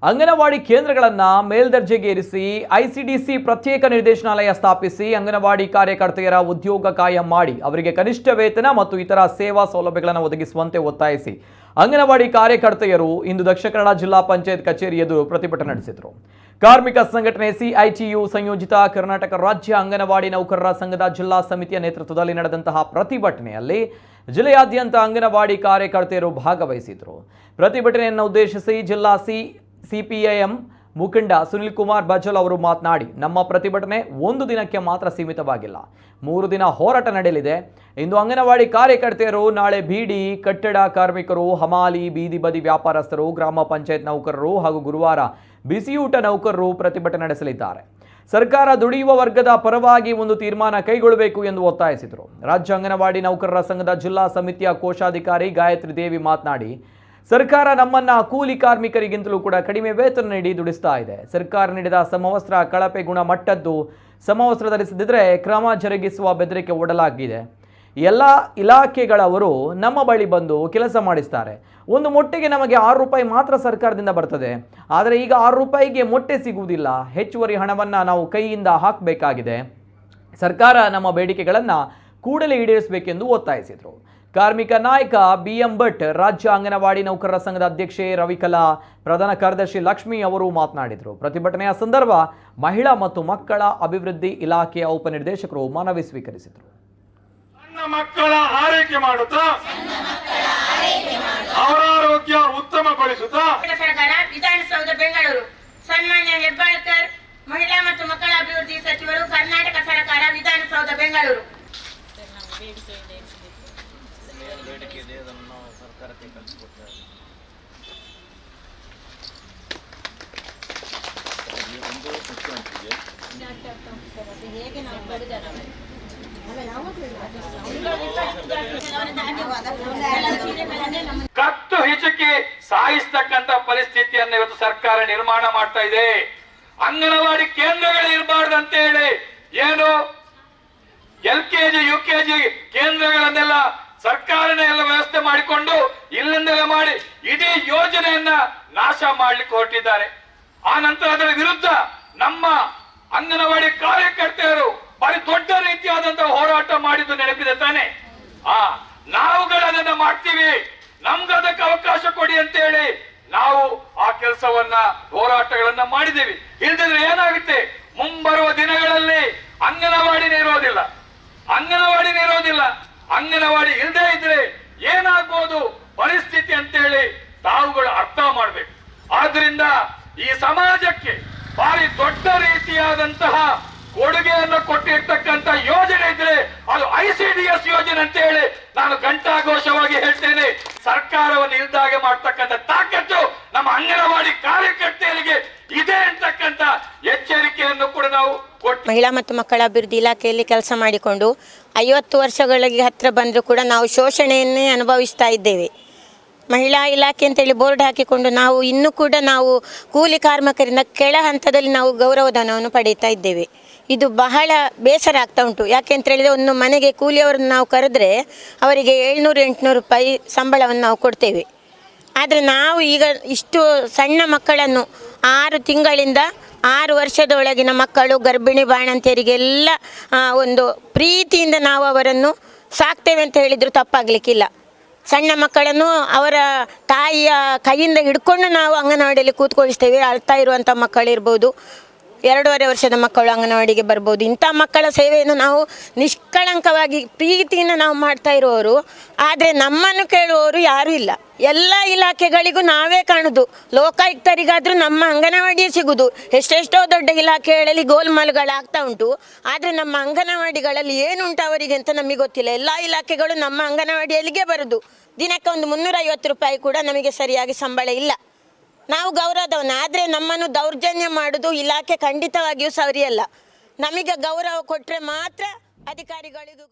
ಅಂಗನವಾಡಿ ಕೇಂದ್ರಗಳನ್ನು ಮೇಲ್ದರ್ಜೆಗೇರಿಸಿ ಐಸಿಡಿಸಿ ಪ್ರತ್ಯೇಕ ನಿರ್ದೇಶನಾಲಯ ಸ್ಥಾಪಿಸಿ ಅಂಗನವಾಡಿ ಕಾರ್ಯಕರ್ತೆಯರ ಉದ್ಯೋಗ ಕಾಯಂ ಮಾಡಿ ಅವರಿಗೆ ಕನಿಷ್ಠ ವೇತನ ಮತ್ತು ಇತರ ಸೇವಾ ಸೌಲಭ್ಯಗಳನ್ನು ಒದಗಿಸುವಂತೆ ಒತ್ತಾಯಿಸಿ ಅಂಗನವಾಡಿ ಕಾರ್ಯಕರ್ತೆಯರು ಇಂದು ದಕ್ಷಿಣ ಕನ್ನಡ ಜಿಲ್ಲಾ ಪಂಚಾಯತ್ ಕಚೇರಿ ಎದುರು ಪ್ರತಿಭಟನೆ ನಡೆಸಿದರು. ಕಾರ್ಮಿಕ ಸಂಘಟನೆ ಸಿಐಟಿಯು ಸಂಯೋಜಿತ ಕರ್ನಾಟಕ ರಾಜ್ಯ ಅಂಗನವಾಡಿ ನೌಕರರ ಸಂಘದ ಜಿಲ್ಲಾ ಸಮಿತಿಯ ನೇತೃತ್ವದಲ್ಲಿ ನಡೆದಂತಹ ಪ್ರತಿಭಟನೆಯಲ್ಲಿ ಜಿಲ್ಲೆಯಾದ್ಯಂತ ಅಂಗನವಾಡಿ ಕಾರ್ಯಕರ್ತೆಯರು ಭಾಗವಹಿಸಿದರು. ಪ್ರತಿಭಟನೆಯನ್ನು ಉದ್ದೇಶಿಸಿ ಜಿಲ್ಲಾ ಸಿಪಿಐಎಂ ಮುಖಂಡ ಸುನಿಲ್ ಕುಮಾರ್ ಬಜಲ್ ಅವರು ಮಾತನಾಡಿ, ನಮ್ಮ ಪ್ರತಿಭಟನೆ ಒಂದು ದಿನಕ್ಕೆ ಮಾತ್ರ ಸೀಮಿತವಾಗಿಲ್ಲ, 3 ದಿನ ಹೋರಾಟ ನಡೆಯಲಿದೆ. ಇಂದು ಅಂಗನವಾಡಿ ಕಾರ್ಯಕರ್ತೆಯರು, ನಾಳೆ ಬೀಡಿ, ಕಟ್ಟಡ ಕಾರ್ಮಿಕರು, ಹಮಾಲಿ, ಬೀದಿ ಬದಿ ವ್ಯಾಪಾರಸ್ಥರು, ಗ್ರಾಮ ಪಂಚಾಯತ್ ನೌಕರರು ಹಾಗೂ ಗುರುವಾರ ಬಿಸಿಯೂಟ ನೌಕರರು ಪ್ರತಿಭಟನೆ ನಡೆಸಲಿದ್ದಾರೆ. ಸರ್ಕಾರ ದುಡಿಯುವ ವರ್ಗದ ಪರವಾಗಿ ಒಂದು ತೀರ್ಮಾನ ಕೈಗೊಳ್ಳಬೇಕು ಎಂದು ಒತ್ತಾಯಿಸಿದರು. ರಾಜ್ಯ ಅಂಗನವಾಡಿ ನೌಕರರ ಸಂಘದ ಜಿಲ್ಲಾ ಸಮಿತಿಯ ಕೋಶಾಧಿಕಾರಿ ಗಾಯತ್ರಿ ದೇವಿ ಮಾತನಾಡಿ, ಸರ್ಕಾರ ನಮ್ಮನ್ನ ಕೂಲಿ ಕಾರ್ಮಿಕರಿಗಿಂತಲೂ ಕೂಡ ಕಡಿಮೆ ವೇತನ ನೀಡಿ ದುಡಿಸ್ತಾ ಇದೆ. ಸರ್ಕಾರ ನೀಡಿದ ಸಮವಸ್ತ್ರ ಕಳಪೆ ಗುಣಮಟ್ಟದ್ದು, ಸಮವಸ್ತ್ರ ಧರಿಸದಿದ್ದರೆ ಕ್ರಮ ಜರುಗಿಸುವ ಬೆದರಿಕೆ ಒಡ್ಡಲಾಗಿದೆ. ಎಲ್ಲ ಇಲಾಖೆಗಳವರು ನಮ್ಮ ಬಳಿ ಬಂದು ಕೆಲಸ ಮಾಡಿಸ್ತಾರೆ. ಒಂದು ಮೊಟ್ಟೆಗೆ ನಮಗೆ 6 ರೂಪಾಯಿ ಮಾತ್ರ ಸರ್ಕಾರದಿಂದ ಬರ್ತದೆ. ಆದರೆ ಈಗ 6 ರೂಪಾಯಿಗೆ ಮೊಟ್ಟೆ ಸಿಗುವುದಿಲ್ಲ. ಹೆಚ್ಚುವರಿ ಹಣವನ್ನು ನಾವು ಕೈಯಿಂದ ಹಾಕಬೇಕಾಗಿದೆ. ಸರ್ಕಾರ ನಮ್ಮ ಬೇಡಿಕೆಗಳನ್ನು ಕೂಡಲೇ ಈಡೇರಿಸಬೇಕೆಂದು ಒತ್ತಾಯಿಸಿದರು. ಕಾರ್ಮಿಕ ನಾಯಕ BM ಭಟ್, ರಾಜ್ಯ ಅಂಗನವಾಡಿ ನೌಕರರ ಸಂಘದ ಅಧ್ಯಕ್ಷೆ ರವಿಕಲಾ, ಪ್ರಧಾನ ಕಾರ್ಯದರ್ಶಿ ಲಕ್ಷ್ಮಿ ಅವರು ಮಾತನಾಡಿದರು. ಪ್ರತಿಭಟನೆಯ ಸಂದರ್ಭ ಮಹಿಳಾ ಮತ್ತು ಮಕ್ಕಳ ಅಭಿವೃದ್ಧಿ ಇಲಾಖೆಯ ಉಪನಿರ್ದೇಶಕರು ಮನವಿ ಸ್ವೀಕರಿಸಿದರು. ಸಣ್ಣ ಮಕ್ಕಳ ಆರೈಕೆ ಮಾಡುತ್ತಾ ಅವರ ಆರೋಗ್ಯ ಉತ್ತಮಗೊಳಿಸುತ್ತಾ ಸರ್ಕಾರ ವಿಧಾನಸೌಧ ಬೆಂಗಳೂರು ಸನ್ಮಾನ್ಯ ಹೆಬ್ಬಾಳ್ಕರ್ ಮಹಿಳಾ ಮತ್ತು ಮಕ್ಕಳ ಅಭಿವೃದ್ಧಿ ಸಚಿವರು ಕರ್ನಾಟಕ ಸರ್ಕಾರ ವಿಧಾನಸೌಧ ಬೆಂಗಳೂರು ಕತ್ತು ಹಿಚಕಿ ಸಾಯಿಸ್ತಕ್ಕಂತ ಪರಿಸ್ಥಿತಿಯನ್ನು ಇವತ್ತು ಸರ್ಕಾರ ನಿರ್ಮಾಣ ಮಾಡ್ತಾ ಇದೆ. ಅಂಗನವಾಡಿ ಕೇಂದ್ರಗಳು ಇರಬಾರ್ದು ಅಂತ ಹೇಳಿ ಏನು LKG UKG ಕೇಂದ್ರಗಳನ್ನೆಲ್ಲ ಸರ್ಕಾರನೇ ಎಲ್ಲ ವ್ಯವಸ್ಥೆ ಮಾಡಿಕೊಂಡು ಇಲ್ಲಿಂದಲೇ ಮಾಡಿ ಇಡೀ ಯೋಜನೆಯನ್ನ ನಾಶ ಮಾಡ್ಲಿಕ್ಕೆ ಹೊರಟಿದ್ದಾರೆ. ಆ ನಂತರ ಅದರ ವಿರುದ್ಧ ನಮ್ಮ ಅಂಗನವಾಡಿ ಕಾರ್ಯಕರ್ತೆಯರು ಬಹಳ ದೊಡ್ಡ ರೀತಿಯಾದಂತಹ ಹೋರಾಟ ಮಾಡಿದ್ದು ನೆನಪಿದೆ ತಾನೆ. ನಾವುಗಳನ್ನ ಮಾಡ್ತೀವಿ, ನಮ್ಗೆ ಅದಕ್ಕೆ ಅವಕಾಶ ಕೊಡಿ ಅಂತ ಹೇಳಿ ನಾವು ಆ ಕೆಲಸವನ್ನ ಹೋರಾಟಗಳನ್ನ ಮಾಡಿದ್ದೀವಿ. ಇಲ್ದಿದ್ರೆ ಏನಾಗುತ್ತೆ, ಮುಂಬರುವ ದಿನಗಳಲ್ಲಿ ಅಂಗನವಾಡಿನೇ ಇರೋದಿಲ್ಲ. ಅಂಗನವಾಡಿ ಇಲ್ಲದೆ ಇದ್ರೆ ಏನಾಗ್ಬೋದು ಪರಿಸ್ಥಿತಿ ಅಂತೇಳಿ ತಾವುಗಳು ಅರ್ಥ ಮಾಡ್ಬೇಕು. ಆದ್ರಿಂದ ಈ ಸಮಾಜಕ್ಕೆ ಭಾರಿ ದೊಡ್ಡ ರೀತಿಯಾದಂತಹ ಕೊಡುಗೆಯನ್ನು ಕೊಟ್ಟಿರ್ತಕ್ಕಂಥ ಯೋಜನೆ ಇದ್ರೆ ಅದು ICDS ಯೋಜನೆ ಅಂತ ಹೇಳಿ ನಾನು ಘಂಟಾಘೋಷವಾಗಿ ಹೇಳ್ತೇನೆ. ಸರ್ಕಾರವನ್ನು ಇಲ್ದಾಗೆ ಮಾಡ್ತಕ್ಕಂಥ ತಾಕತ್ತು ನಮ್ಮ ಅಂಗನವಾಡಿ ಕಾರ್ಯಕರ್ತೆಯರಿಗೆ ಇದೆ ಅಂತಕ್ಕಂಥ ಎಚ್ಚರಿಕೆಯನ್ನು ಕೂಡ ನಾವು ಮಹಿಳಾ ಮತ್ತು ಮಕ್ಕಳ ಅಭಿವೃದ್ಧಿ ಇಲಾಖೆಯಲ್ಲಿ ಕೆಲಸ ಮಾಡಿಕೊಂಡು 50 ವರ್ಷಗಳಿಗೆ ಹತ್ತಿರ ಬಂದರೂ ಕೂಡ ನಾವು ಶೋಷಣೆಯನ್ನೇ ಅನುಭವಿಸ್ತಾ ಇದ್ದೇವೆ. ಮಹಿಳಾ ಇಲಾಖೆ ಅಂತೇಳಿ ಬೋರ್ಡ್ ಹಾಕಿಕೊಂಡು ನಾವು ಇನ್ನೂ ಕೂಡ ನಾವು ಕೂಲಿ ಕಾರ್ಮಿಕರಿಂದ ಕೆಳ ಹಂತದಲ್ಲಿ ನಾವು ಗೌರವಧನವನ್ನು ಪಡೀತಾ ಇದ್ದೇವೆ. ಇದು ಬಹಳ ಬೇಸರ ಆಗ್ತಾ ಉಂಟು. ಯಾಕೆಂತ ಹೇಳಿದರೆ ಒಂದು ಮನೆಗೆ ಕೂಲಿಯವರನ್ನು ನಾವು ಕರೆದ್ರೆ ಅವರಿಗೆ 700-800 ರೂಪಾಯಿ ಸಂಬಳವನ್ನು ನಾವು ಕೊಡ್ತೇವೆ. ಆದರೆ ನಾವು ಈಗ ಇಷ್ಟು ಸಣ್ಣ ಮಕ್ಕಳನ್ನು 6 ತಿಂಗಳಿಂದ 6 ವರ್ಷದೊಳಗಿನ ಮಕ್ಕಳು, ಗರ್ಭಿಣಿ ಬಾಣಂತಿಯರಿಗೆಲ್ಲ ಒಂದು ಪ್ರೀತಿಯಿಂದ ನಾವು ಅವರನ್ನು ಸಾಕ್ತೇವೆ ಅಂತ ಹೇಳಿದರೂ ತಪ್ಪಾಗಲಿಕ್ಕಿಲ್ಲ. ಸಣ್ಣ ಮಕ್ಕಳನ್ನು ಅವರ ತಾಯಿಯ ಕೈಯಿಂದ ಹಿಡ್ಕೊಂಡು ನಾವು ಅಂಗನವಾಡಿಯಲ್ಲಿ ಕೂತ್ಕೊಳಿಸ್ತೇವೆ. ಅಳ್ತಾ ಇರುವಂಥ ಮಕ್ಕಳಿರ್ಬೋದು, 2.5 ವರ್ಷದ ಮಕ್ಕಳು ಅಂಗನವಾಡಿಗೆ ಬರ್ಬೋದು. ಇಂಥ ಮಕ್ಕಳ ಸೇವೆಯನ್ನು ನಾವು ನಿಷ್ಕಳಂಕವಾಗಿ ಪ್ರೀತಿಯಿಂದ ನಾವು ಮಾಡ್ತಾ ಇರುವವರು. ಆದರೆ ನಮ್ಮನ್ನು ಕೇಳುವವರು ಯಾರೂ ಇಲ್ಲ. ಎಲ್ಲ ಇಲಾಖೆಗಳಿಗೂ ನಾವೇ ಕಾಣುದು. ಲೋಕಾಯುಕ್ತರಿಗಾದರೂ ನಮ್ಮ ಅಂಗನವಾಡಿಯೇ ಸಿಗುವುದು. ಎಷ್ಟೆಷ್ಟೋ ದೊಡ್ಡ ಇಲಾಖೆಗಳಲ್ಲಿ ಗೋಲ್ಮಾಲ್ಗಳಾಗ್ತಾ ಉಂಟು. ಆದರೆ ನಮ್ಮ ಅಂಗನವಾಡಿಗಳಲ್ಲಿ ಏನುಂಟು ಅವರಿಗೆ ಅಂತ ನಮಗೆ ಗೊತ್ತಿಲ್ಲ. ಎಲ್ಲ ಇಲಾಖೆಗಳು ನಮ್ಮ ಅಂಗನವಾಡಿಯಲ್ಲಿಗೆ ಬರುವುದು. ದಿನಕ್ಕೆ ಒಂದು 350 ರೂಪಾಯಿ ಕೂಡ ನಮಗೆ ಸರಿಯಾಗಿ ಸಂಬಳ ಇಲ್ಲ. ನಾವು ಗೌರವದವನ್ನ, ಆದರೆ ನಮ್ಮನ್ನು ದೌರ್ಜನ್ಯ ಮಾಡೋದು ಇಲಾಖೆ ಖಂಡಿತವಾಗಿಯೂ ಸರಿಯಲ್ಲ. ನಮಗೆ ಗೌರವ ಕೊಟ್ಟರೆ ಮಾತ್ರ ಅಧಿಕಾರಿಗಳಿಗೂ